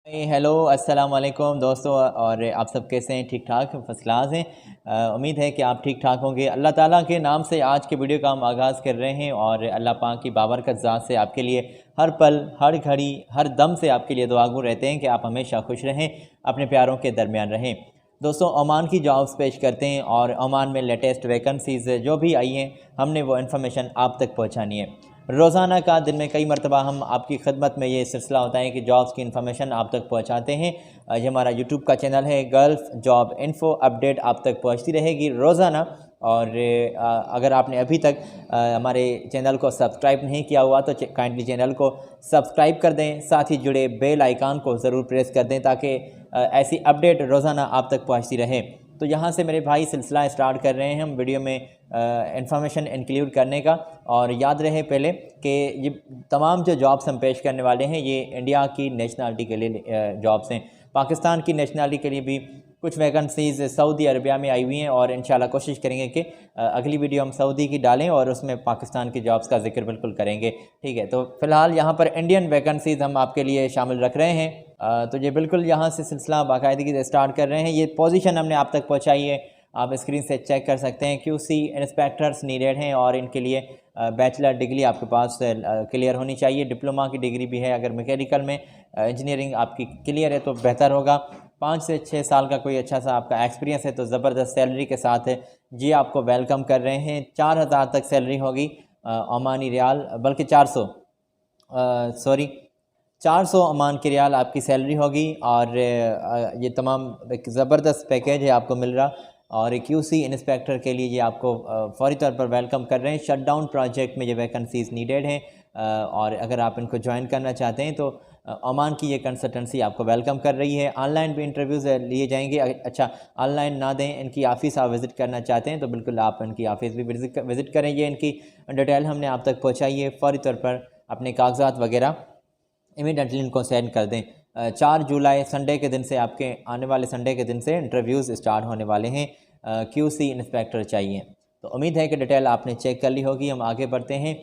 Hello अस्सलाम वालेकुम दोस्तों। और आप सब कैसे हैं? ठीक ठाक, फर्स्ट क्लास हैं। उम्मीद है कि आप ठीक ठाक होंगे। अल्लाह ताला के नाम से आज के वीडियो का हम आगाज़ कर रहे हैं और अल्लाह पाक की बाबरकत ज़ात से आपके लिए हर पल, हर घड़ी, हर दम से आपके लिए दुआगो रहते हैं कि आप हमेशा खुश रहें, अपने प्यारों के दरमियान रहें। दोस्तों, ओमान की जॉब्स पेश करते हैं और ओमान में लेटेस्ट वैकेंसीज़ जो भी आई हैं हमने वो इन्फॉर्मेशन आप तक पहुँचानी है। रोज़ाना का दिन में कई मरतबा हम आपकी खिदमत में ये सिलसिला होता है कि जॉब्स की इन्फॉर्मेशन आप तक पहुंचाते हैं। ये हमारा यूट्यूब का चैनल है गल्फ़ जॉब इन्फो, अपडेट आप तक पहुंचती रहेगी रोज़ाना। और अगर आपने अभी तक हमारे चैनल को सब्सक्राइब नहीं किया हुआ तो काइंडली चैनल को सब्सक्राइब कर दें, साथ ही जुड़े बेल आइकान को ज़रूर प्रेस कर दें ताकि ऐसी अपडेट रोज़ाना आप तक पहुँचती रहे। तो यहाँ से मेरे भाई सिलसिला स्टार्ट कर रहे हैं हम वीडियो में इंफॉर्मेशन इंक्लूड करने का। और याद रहे पहले कि ये तमाम जो जॉब्स हम पेश करने वाले हैं ये इंडिया की नेशनलिटी के लिए जॉब्स हैं। पाकिस्तान की नेशनलिटी के लिए भी कुछ वैकेंसीज़ सऊदी अरबिया में आई हुई हैं और इंशाल्लाह कोशिश करेंगे कि अगली वीडियो हम सऊदी की डालें और उसमें पाकिस्तान की जॉब्स का जिक्र बिल्कुल करेंगे। ठीक है, तो फ़िलहाल यहाँ पर इंडियन वैकेंसीज़ हम आपके लिए शामिल रख रहे हैं। तो ये बिल्कुल यहाँ से सिलसिला बाकायदगी से स्टार्ट कर रहे हैं। ये पोजीशन हमने आप तक पहुँचाई है, आप स्क्रीन से चेक कर सकते हैं। QC इंस्पेक्टर्स नीडेड हैं और इनके लिए बैचलर डिग्री आपके पास क्लियर होनी चाहिए। डिप्लोमा की डिग्री भी है। अगर मैकेनिकल में इंजीनियरिंग आपकी क्लियर है तो बेहतर होगा। 5 से 6 साल का कोई अच्छा सा आपका एक्सपीरियंस है तो ज़बरदस्त सैलरी के साथ है जी आपको वेलकम कर रहे हैं। 4000 तक सैलरी होगी ओमानी रियाल, बल्कि 400 ओमान के रियाल आपकी सैलरी होगी। और ये तमाम एक ज़बरदस्त पैकेज है आपको मिल रहा। और QC इंस्पेक्टर के लिए ये आपको फौरी तौर पर वेलकम कर रहे हैं। शटडाउन प्रोजेक्ट में ये वैकेंसीज़ नीडेड हैं और अगर आप इनको ज्वाइन करना चाहते हैं तो ओमान की ये कंसल्टेंसी आपको वेलकम कर रही है। ऑनलाइन भी इंटरव्यूज़ लिए जाएंगे। अच्छा, ऑनलाइन ना दें, इनकी ऑफ़िस आप विज़िट करना चाहते हैं तो बिल्कुल आप इनकी ऑफ़िस भी विज़िट करें। ये इनकी डिटेल हमने आप तक पहुँचाई है। फौरी तौर पर अपने कागजात वगैरह इमीडिएटली इनको सेंड कर दें। 4 जुलाई संडे के दिन से, आपके आने वाले संडे के दिन से इंटरव्यूज़ स्टार्ट होने वाले हैं। QC इंस्पेक्टर चाहिए। तो उम्मीद है कि डिटेल आपने चेक कर ली होगी। हम आगे बढ़ते हैं।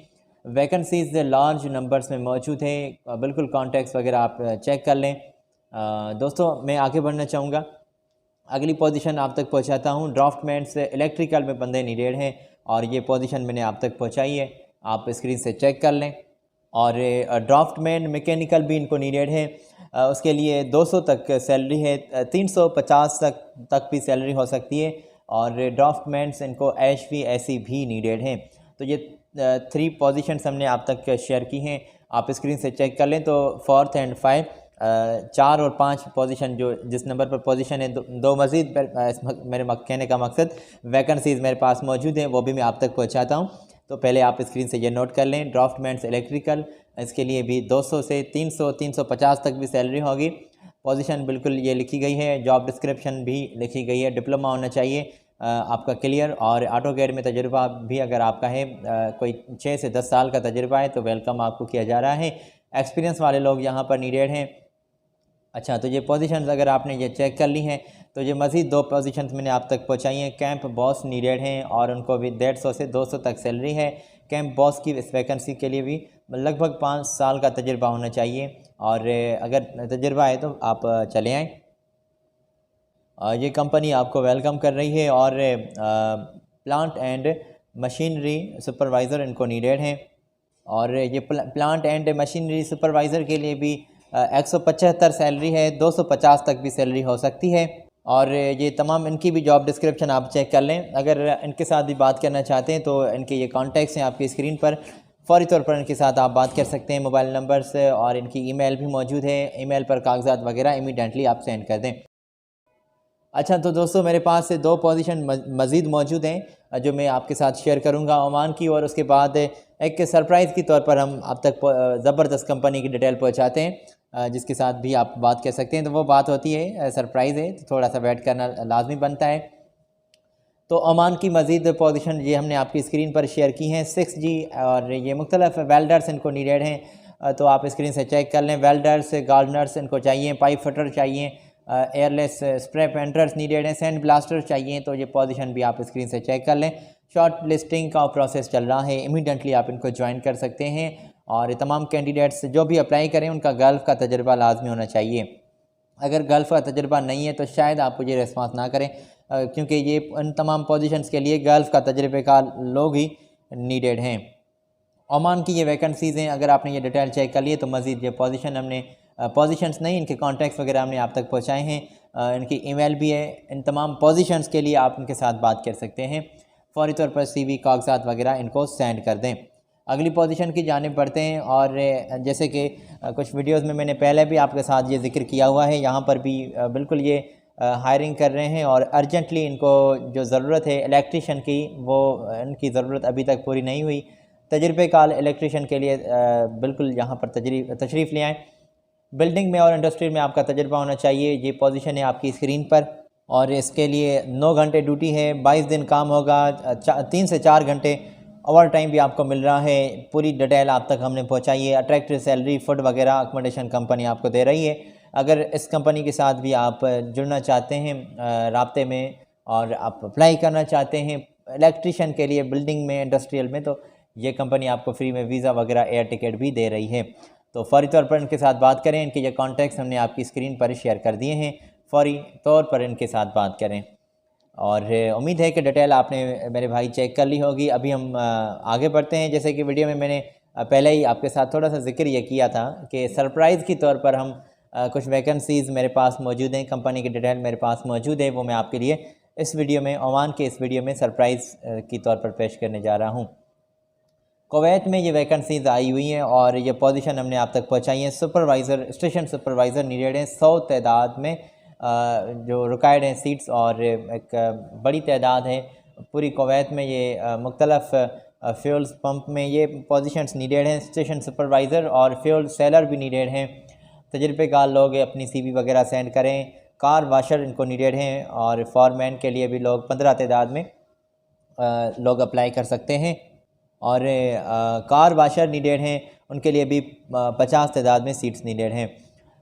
वैकेंसीज़ लार्ज नंबर्स में मौजूद हैं, बिल्कुल कॉन्टैक्ट्स वगैरह आप चेक कर लें। दोस्तों, मैं आगे बढ़ना चाहूँगा। अगली पोजीशन आप तक पहुँचाता हूँ। ड्राफ्टमैन से इलेक्ट्रिकल में बंदे नीडेड हैं और ये पोजीशन मैंने आप तक पहुँचाई है, आप स्क्रीन से चेक कर लें। और ड्राफ्टमैन मैकेनिकल भी इनको नीडेड है। उसके लिए 200 तक सैलरी है, 350 तक भी सैलरी हो सकती है। और ड्राफ्टमैन्स इनको HVAC भी नीडेड हैं। तो ये 3 पोजीशंस हमने आप तक शेयर की हैं, आप स्क्रीन से चेक कर लें। तो 4th and 5, 4 और 5 पोजीशन जो जिस नंबर पर पोजीशन है, दो मज़ीद मेरे कहने का मकसद वैकेंसीज़ मेरे पास मौजूद हैं, वो भी मैं आप तक पहुँचाता हूँ। तो पहले आप स्क्रीन से ये नोट कर लें। ड्राफ्टमैन्स इलेक्ट्रिकल, इसके लिए भी 200 से 300, 350 तक भी सैलरी होगी। पोजीशन बिल्कुल ये लिखी गई है, जॉब डिस्क्रिप्शन भी लिखी गई है। डिप्लोमा होना चाहिए आपका क्लियर, और ऑटोकैड में तजुर्बा भी अगर आपका है, कोई 6 से 10 साल का तजुर्बा है तो वेलकम आपको किया जा रहा है। एक्सपीरियंस वाले लोग यहाँ पर नीडेड हैं। अच्छा, तो ये पोजीशंस अगर आपने ये चेक कर ली हैं तो ये मज़ीद 2 पोजीशंस मैंने आप तक पहुँचाई हैं। कैंप बॉस नीडेड हैं और उनको भी 150 से 200 तक सैलरी है। कैंप बॉस की इस वैकेंसी के लिए भी लगभग 5 साल का तजुर्बा होना चाहिए और अगर तजुर्बा है तो आप चले आएँ। ये कंपनी आपको वेलकम कर रही है। और प्लांट एंड मशीनरी सुपरवाइज़र इनको नीडेड हैं। और ये प्लांट एंड मशीनरी सुपरवाइज़र के लिए भी 175 सैलरी है, 250 तक भी सैलरी हो सकती है। और ये तमाम इनकी भी जॉब डिस्क्रिप्शन आप चेक कर लें। अगर इनके साथ भी बात करना चाहते हैं तो इनके ये कॉन्टैक्ट्स हैं आपकी स्क्रीन पर, फ़ौरी तौर पर इनके साथ आप बात कर सकते हैं। मोबाइल नंबर से, और इनकी ईमेल भी मौजूद है। ईमेल पर कागजात वगैरह इमीडिएटली आप सेंड कर दें। अच्छा, तो दोस्तों मेरे पास से 2 पोजीशन मज़ीद मौजूद हैं जो मैं आपके साथ शेयर करूंगा ओमान की। और उसके बाद एक सरप्राइज़ के तौर पर हम आप तक ज़बरदस्त कंपनी की डिटेल पहुंचाते हैं जिसके साथ भी आप बात कर सकते हैं। तो वो बात होती है, सरप्राइज़ है तो थोड़ा सा वेट करना लाजमी बनता है। तो ओमान की मज़ीद पोजीशन ये हमने आपकी स्क्रीन पर शेयर की हैं। 6G, और ये मुख्तलिफ वेल्डर्स इनको नीडेड हैं, तो आप स्क्रीन से चेक कर लें। वेल्डर्स, गार्डनर्स इनको चाहिए, पाइप फिटर चाहिए, एयरलेस स्प्रे पेंटर्स नीडेड हैं, सैंड ब्लास्टर चाहिए। तो ये पोजीशन भी आप स्क्रीन से चेक कर लें। शॉर्ट लिस्टिंग का प्रोसेस चल रहा है, इमीडिएटली आप इनको ज्वाइन कर सकते हैं। और तमाम कैंडिडेट्स जो भी अप्लाई करें उनका गल्फ़ का तजुर्बा लाजमी होना चाहिए। अगर गल्फ़ का तजुर्बा नहीं है तो शायद आप मुझे रिस्पॉन्स ना करें, क्योंकि ये इन तमाम पोजीशंस के लिए गल्फ़ का तजुर्बेकार लोग ही नीडेड हैं। ओमान की ये वैकेंसीज़ हैं, अगर आपने ये डिटेल चेक कर लिए तो मज़ीद ये पोजीशन हमने पोजीशंस नहीं, इनके कॉन्टैक्ट्स वगैरह हमने आप तक पहुँचाए हैं। इनकी ईमेल भी है। इन तमाम पोजीशंस के लिए आप इनके साथ बात कर सकते हैं। फ़ौरी तौर पर CV कागज़ात वगैरह इनको सेंड कर दें। अगली पोजीशन की जानिब बढ़ते हैं, और जैसे कि कुछ वीडियोस में मैंने पहले भी आपके साथ ये ज़िक्र किया हुआ है, यहाँ पर भी बिल्कुल ये हायरिंग कर रहे हैं, और अर्जेंटली इनको जो ज़रूरत है इलेक्ट्रीशियन की, वो इनकी ज़रूरत अभी तक पूरी नहीं हुई। तजुर्बेकार इलेक्ट्रीशियन के लिए बिल्कुल यहाँ पर तशरीफ़ ले आएँ। बिल्डिंग में और इंडस्ट्री में आपका तजुर्बा होना चाहिए। ये पोजीशन है आपकी स्क्रीन पर, और इसके लिए 9 घंटे ड्यूटी है, 22 दिन काम होगा, 3 से 4 घंटे ओवर टाइम भी आपको मिल रहा है। पूरी डिटेल आप तक हमने पहुँचाई है। अट्रैक्टिव सैलरी, फूड वगैरह, अकोमोडेशन कंपनी आपको दे रही है। अगर इस कंपनी के साथ भी आप जुड़ना चाहते हैं राब्ते में, और आप अप्लाई करना चाहते हैं इलेक्ट्रीशियन के लिए बिल्डिंग में, इंडस्ट्रियल में, तो ये कंपनी आपको फ्री में वीज़ा वगैरह, एयर टिकट भी दे रही है। तो फ़ौरी तौर पर इनके साथ बात करें। इनके ये कॉन्टैक्ट्स हमने आपकी स्क्रीन पर शेयर कर दिए हैं। फ़ौरी तौर पर इनके साथ बात करें, और उम्मीद है कि डिटेल आपने मेरे भाई चेक कर ली होगी। अभी हम आगे बढ़ते हैं। जैसे कि वीडियो में मैंने पहले ही आपके साथ थोड़ा सा जिक्र ये किया था कि सरप्राइज़ के तौर पर हम कुछ वैकेंसीज़ मेरे पास मौजूद हैं, कंपनी की डिटेल मेरे पास मौजूद है, वो मैं आपके लिए इस वीडियो में, ओमान के इस वीडियो में सरप्राइज़ के तौर पर पेश करने जा रहा हूँ। कुवैत में ये वैकेंसीज़ आई हुई हैं, और ये पोजीशन हमने आप तक पहुँचाई हैं। सुपरवाइज़र, स्टेशन सुपरवाइज़र नीडेड हैं 100 तादाद में, जो रिक्वायर्ड हैं सीट्स, और एक बड़ी तादाद है पूरी कुवैत में। ये मुख्तलफ़ फ्यूल्स पंप में ये पोजीशंस नीडेड हैं। स्टेशन सुपरवाइज़र और फ्यूल सेलर भी नीडेड हैं। तजुर्बेकार लोग अपनी CV वगैरह सेंड करें। कार वाशर इनको नीडेड हैं, और फॉरमैन के लिए भी लोग 15 तादाद में लोग अप्लाई कर सकते हैं, और कार वाशर नीडेड हैं, उनके लिए भी 50 तादाद में सीट्स नीडेड हैं।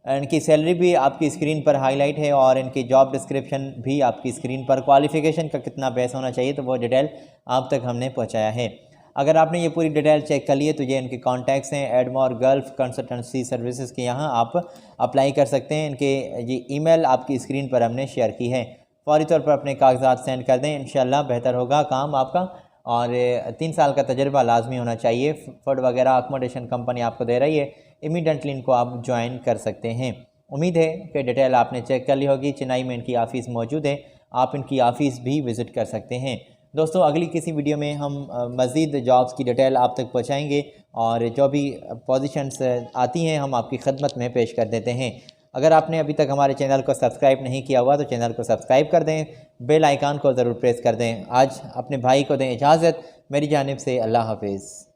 इनकी सैलरी भी आपकी स्क्रीन पर हाईलाइट है, और इनकी जॉब डिस्क्रिप्शन भी आपकी स्क्रीन पर। क्वालिफ़िकेशन का कितना बेस होना चाहिए, तो वो डिटेल आप तक हमने पहुंचाया है। अगर आपने ये पूरी डिटेल चेक कर ली है तो ये इनके कॉन्टैक्ट्स हैं एडमोर गल्फ़ कंसल्टेंसी सर्विसेज के, यहाँ आप अप्लाई कर सकते हैं। इनके ये ईमेल आपकी स्क्रीन पर हमने शेयर की है। फ़ौरी तौर पर अपने कागजात सेंड कर दें, इंशाल्लाह बेहतर होगा काम आपका। और 3 साल का तजर्बा लाजमी होना चाहिए। फूड वगैरह अकोमोडेशन कंपनी आपको दे रही है, इमीडिएटली इनको आप ज्वाइन कर सकते हैं। उम्मीद है कि डिटेल आपने चेक कर ली होगी। चेन्नई में इनकी ऑफ़िस मौजूद है, आप इनकी ऑफ़िस भी विज़िट कर सकते हैं। दोस्तों, अगली किसी वीडियो में हम मज़ीद जॉब्स की डिटेल आप तक पहुँचाएँगे, और जो भी पोजीशंस आती हैं हम आपकी खदमत में पेश कर देते हैं। अगर आपने अभी तक हमारे चैनल को सब्सक्राइब नहीं किया हुआ तो चैनल को सब्सक्राइब कर दें, बेल आइकन को ज़रूर प्रेस कर दें। आज अपने भाई को दें इजाज़त। मेरी जानिब से अल्लाह हाफ़िज़।